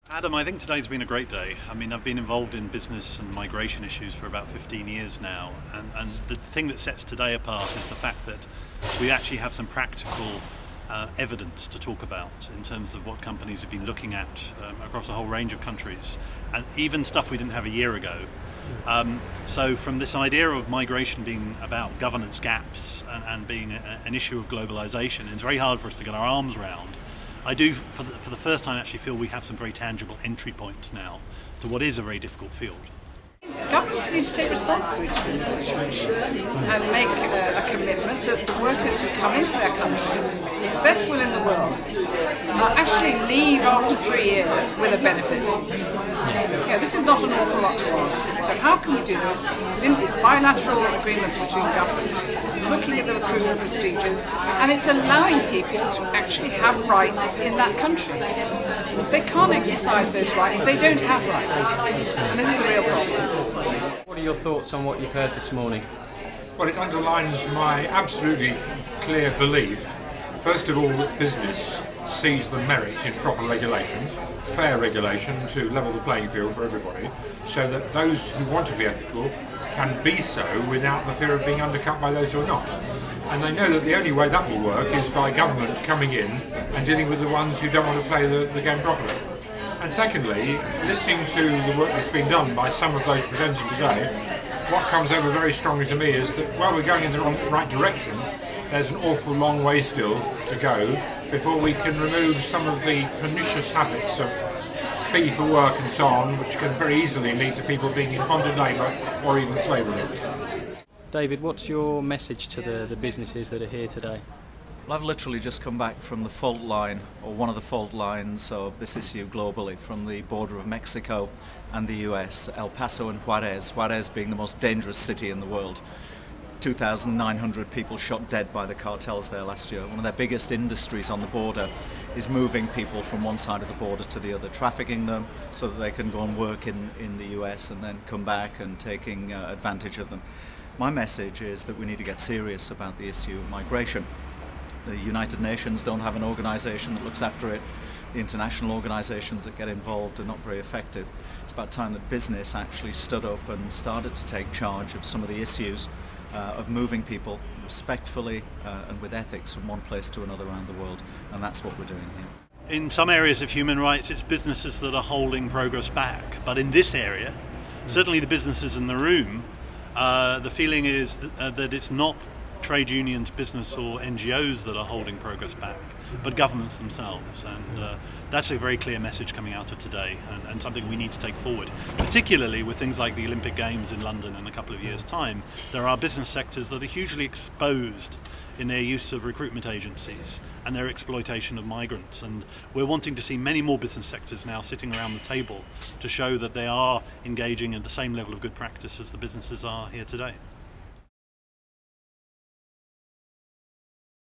Adam, I think today's been a great day. I mean, I've been involved in business and migration issues for about 15 years now, and the thing that sets today apart is the fact that we actually have some practical evidence to talk about in terms of what companies have been looking at across a whole range of countries, and even stuff we didn't have a year ago. So from this idea of migration being about governance gaps and being an issue of globalization, it's very hard for us to get our arms around. I do, for the first time, actually feel we have some very tangible entry points now to what is a very difficult field. Governments need to take responsibility for this situation and make a commitment that the workers who come into their country, with the best will in the world, actually leave after 3 years with a benefit. This is not an awful lot to ask. So how can we do this? It's bilateral agreements between governments. It's looking at the recruitment procedures, and it's allowing people to actually have rights in that country. If they can't exercise those rights, they don't have rights. And this is a real problem. What are your thoughts on what you've heard this morning? Well, it underlines my absolutely clear belief, first of all, that business sees the merit in proper regulation, fair regulation to level the playing field for everybody, so that those who want to be ethical can be so without the fear of being undercut by those who are not. And they know that the only way that will work is by government coming in and dealing with the ones who don't want to play the game properly. And secondly, listening to the work that's been done by some of those presenting today, what comes over very strongly to me is that while we're going in the right direction, there's an awful long way still to go before we can remove some of the pernicious habits of fee for work and so on, which can very easily lead to people being in bonded labour or even slavery. David, what's your message to the businesses that are here today? Well, I've literally just come back from the fault line, or one of the fault lines of this issue globally, from the border of Mexico and the US, El Paso and Juarez being the most dangerous city in the world. 2,900 people shot dead by the cartels there last year. One of their biggest industries on the border is moving people from one side of the border to the other, trafficking them so that they can go and work in the US and then come back and taking advantage of them. My message is that we need to get serious about the issue of migration. The United Nations don't have an organisation that looks after it. The international organisations that get involved are not very effective. It's about time that business actually stood up and started to take charge of some of the issues of moving people respectfully and with ethics from one place to another around the world, and that's what we're doing here. In some areas of human rights, it's businesses that are holding progress back, but in this area, certainly the businesses in the room, the feeling is that it's not trade unions, business or NGOs that are holding progress back, but governments themselves, and that's a very clear message coming out of today, and something we need to take forward, particularly with things like the Olympic Games in London in a couple of years' time. There are business sectors that are hugely exposed in their use of recruitment agencies and their exploitation of migrants, and we're wanting to see many more business sectors now sitting around the table to show that they are engaging at the same level of good practice as the businesses are here today.